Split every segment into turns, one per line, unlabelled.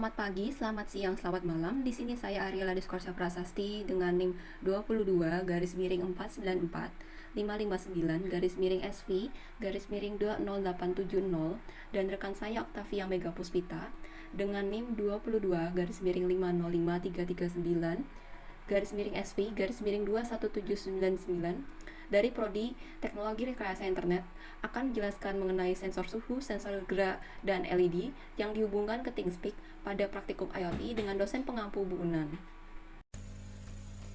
Selamat pagi, selamat siang, selamat malam. Di sini saya Ariela Diskorsia Prasasti dengan NIM 22 garis miring 494 559 garis miring SV garis miring 20870 dan rekan saya Octavia Mega Puspita dengan NIM 22 garis miring 5055339 garis miring SV garis miring 21799 dari Prodi Teknologi Rekayasa Internet akan menjelaskan mengenai sensor suhu, sensor gerak, dan LED yang dihubungkan ke ThinkSpeak pada praktikum IoT dengan dosen pengampu Bu Unan.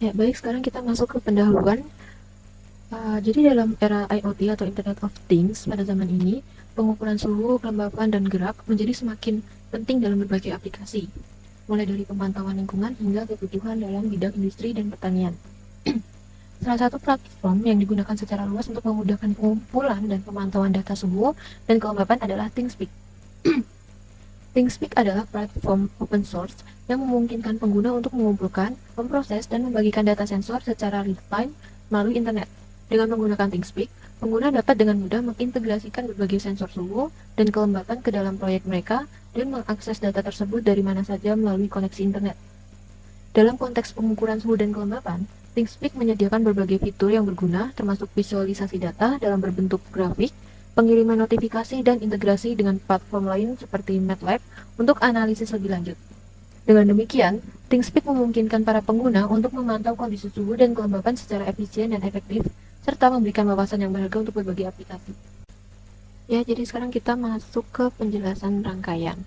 Ya, baik, sekarang kita masuk ke pendahuluan. Jadi dalam era IoT atau Internet of Things pada zaman ini, pengukuran suhu, kelembapan, dan gerak menjadi semakin penting dalam berbagai aplikasi, mulai dari pemantauan lingkungan hingga kebutuhan dalam bidang industri dan pertanian. Salah satu platform yang digunakan secara luas untuk memudahkan pengumpulan dan pemantauan data suhu dan kelembapan adalah ThinkSpeak. ThinkSpeak adalah platform open source yang memungkinkan pengguna untuk mengumpulkan, memproses, dan membagikan data sensor secara real-time melalui internet. Dengan menggunakan ThinkSpeak, pengguna dapat dengan mudah mengintegrasikan berbagai sensor suhu dan kelembapan ke dalam proyek mereka dan mengakses data tersebut dari mana saja melalui koneksi internet. Dalam konteks pengukuran suhu dan kelembapan, ThinkSpeak menyediakan berbagai fitur yang berguna, termasuk visualisasi data dalam berbentuk grafik, pengiriman notifikasi, dan integrasi dengan platform lain seperti MATLAB untuk analisis lebih lanjut. Dengan demikian, ThinkSpeak memungkinkan para pengguna untuk memantau kondisi suhu dan kelembapan secara efisien dan efektif, serta memberikan wawasan yang berharga untuk berbagai aplikasi. Ya, jadi sekarang kita masuk ke penjelasan rangkaian.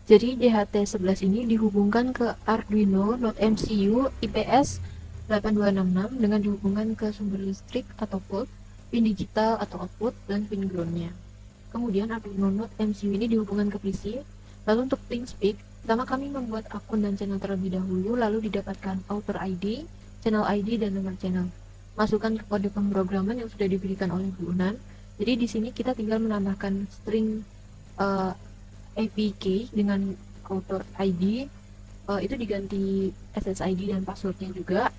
Jadi DHT11 ini dihubungkan ke Arduino.mcu IPS 8266 dengan dihubungkan ke sumber listrik atau volt, pin digital atau output, dan pin groundnya. Kemudian Arduino.mcu ini dihubungkan ke PC. Lalu untuk ThinkSpeak, pertama kami membuat akun dan channel terlebih dahulu, lalu didapatkan author ID, channel ID, dan nomor channel. Masukkan ke kode pemrograman yang sudah diberikan oleh Bu Unan. Jadi di sini kita tinggal menambahkan string APK dengan author ID, itu diganti SSID dan passwordnya juga,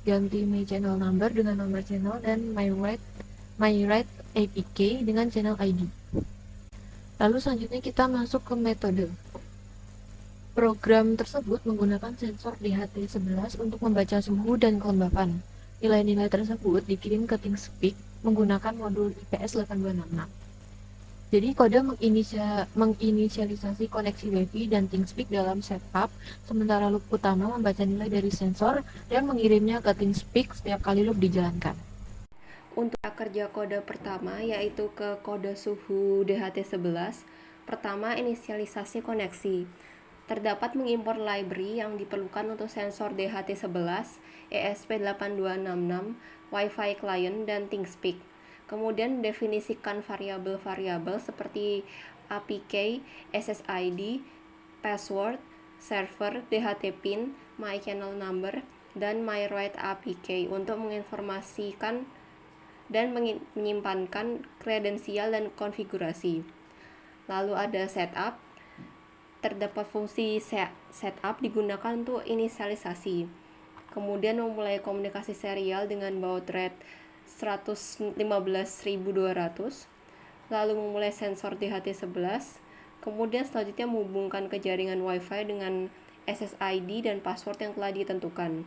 ganti my channel number dengan nomor channel, dan my write APK dengan channel ID. Lalu selanjutnya kita masuk ke metode. Program tersebut menggunakan sensor DHT11 untuk membaca suhu dan kelembapan. Nilai-nilai tersebut dikirim ke ThinkSpeak menggunakan modul IPS 8266. Jadi kode menginisialisasi koneksi WiFi dan ThinkSpeak dalam setup, sementara loop utama membaca nilai dari sensor dan mengirimnya ke ThinkSpeak setiap kali loop dijalankan.
Untuk kerja kode pertama yaitu ke kode suhu DHT11, pertama inisialisasi koneksi. Terdapat mengimpor library yang diperlukan untuk sensor DHT11, ESP8266, Wi-Fi client, dan ThinkSpeak. Kemudian definisikan variabel-variabel seperti APK, SSID, password, server, DHT pin, my channel number, dan my write APK untuk menginformasikan dan menyimpankan kredensial dan konfigurasi. Lalu ada setup. Terdapat fungsi setup digunakan untuk inisialisasi. Kemudian memulai komunikasi serial dengan baud rate 115.200, lalu memulai sensor DHT11, kemudian selanjutnya menghubungkan ke jaringan Wi-Fi dengan SSID dan password yang telah ditentukan.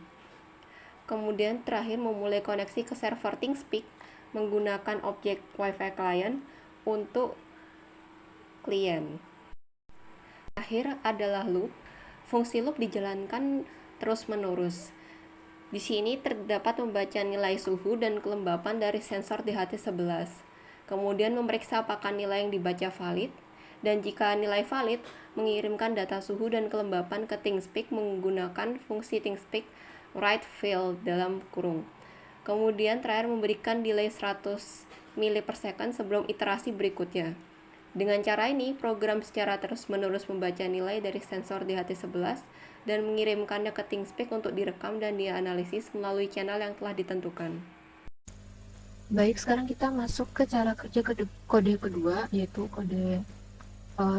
Kemudian terakhir memulai koneksi ke server ThinkSpeak menggunakan objek Wi-Fi client untuk klien. Terakhir adalah loop. Fungsi loop dijalankan terus-menerus. Di sini terdapat membaca nilai suhu dan kelembapan dari sensor DHT11, kemudian memeriksa apakah nilai yang dibaca valid, dan jika nilai valid, mengirimkan data suhu dan kelembapan ke ThinkSpeak menggunakan fungsi ThinkSpeak write field dalam kurung. Kemudian terakhir memberikan delay 100 mili/second sebelum iterasi berikutnya. Dengan cara ini, program secara terus-menerus membaca nilai dari sensor DHT11 dan mengirimkannya ke ThinkSpeak untuk direkam dan dianalisis melalui channel yang telah ditentukan.
Baik, sekarang kita masuk ke cara kerja kode kedua, yaitu kode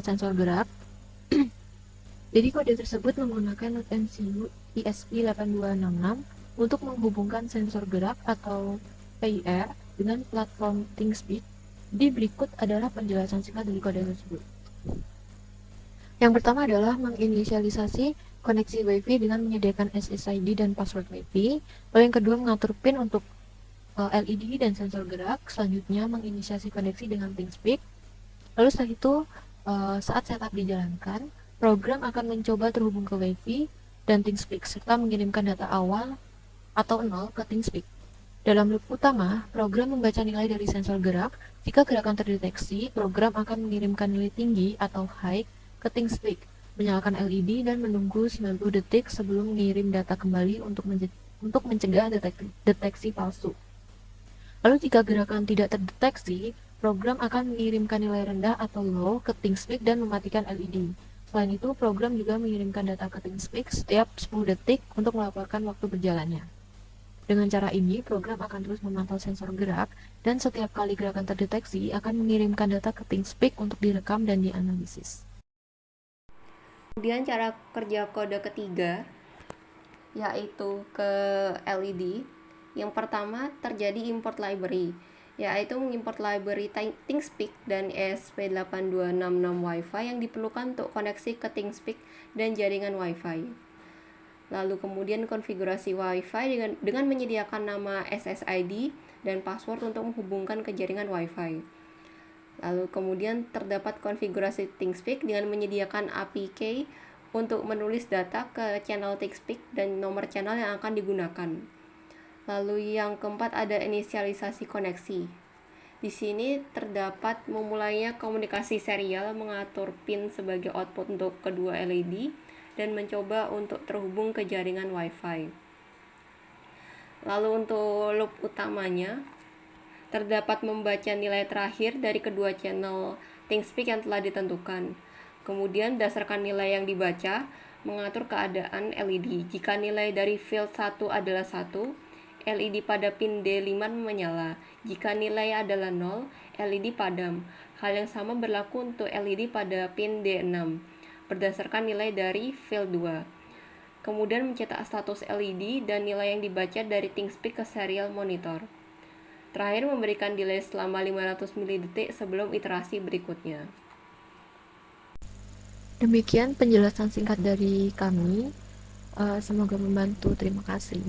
sensor gerak. Jadi kode tersebut menggunakan MCU ESP8266 untuk menghubungkan sensor gerak atau PIR dengan platform ThinkSpeak. Di berikut adalah penjelasan singkat dari kode tersebut. Yang pertama adalah menginisialisasi koneksi WiFi dengan menyediakan SSID dan password WiFi. Lalu yang kedua mengatur PIN untuk LED dan sensor gerak. Selanjutnya menginisiasi koneksi dengan ThinkSpeak. Lalu setelah itu saat setup dijalankan, program akan mencoba terhubung ke WiFi dan ThinkSpeak serta mengirimkan data awal atau 0 ke ThinkSpeak. Dalam loop utama, program membaca nilai dari sensor gerak. Jika gerakan terdeteksi, program akan mengirimkan nilai tinggi atau high ke ThinkSpeak, menyalakan LED dan menunggu 90 detik sebelum mengirim data kembali untuk mencegah deteksi palsu. Lalu jika gerakan tidak terdeteksi, program akan mengirimkan nilai rendah atau low ke ThinkSpeak dan mematikan LED. Selain itu, program juga mengirimkan data ke ThinkSpeak setiap 10 detik untuk melaporkan waktu berjalannya. Dengan cara ini, program akan terus memantau sensor gerak dan setiap kali gerakan terdeteksi akan mengirimkan data ke ThinkSpeak untuk direkam dan dianalisis.
Kemudian cara kerja kode ketiga yaitu ke LED. Yang pertama terjadi import library, yaitu mengimport library ThinkSpeak dan ESP8266 Wi-Fi yang diperlukan untuk koneksi ke ThinkSpeak dan jaringan Wi-Fi. Lalu kemudian konfigurasi Wi-Fi dengan menyediakan nama SSID dan password untuk menghubungkan ke jaringan Wi-Fi. Lalu kemudian terdapat konfigurasi ThinkSpeak dengan menyediakan API key untuk menulis data ke channel ThinkSpeak dan nomor channel yang akan digunakan. Lalu yang keempat ada inisialisasi koneksi. Di sini terdapat memulainya komunikasi serial mengatur pin sebagai output untuk kedua LED dan mencoba untuk terhubung ke jaringan Wi-Fi. Lalu untuk loop utamanya, terdapat membaca nilai terakhir dari kedua channel ThinkSpeak yang telah ditentukan. Kemudian berdasarkan nilai yang dibaca, mengatur keadaan LED. Jika nilai dari field 1 adalah 1, LED pada pin D5 menyala. Jika nilai adalah 0, LED padam. Hal yang sama berlaku untuk LED pada pin D6 berdasarkan nilai dari field 2. Kemudian mencetak status LED dan nilai yang dibaca dari ThinkSpeak ke serial monitor. Terakhir memberikan delay selama 500 mili-detik sebelum iterasi berikutnya.
Demikian penjelasan singkat dari kami. Semoga membantu. Terima kasih.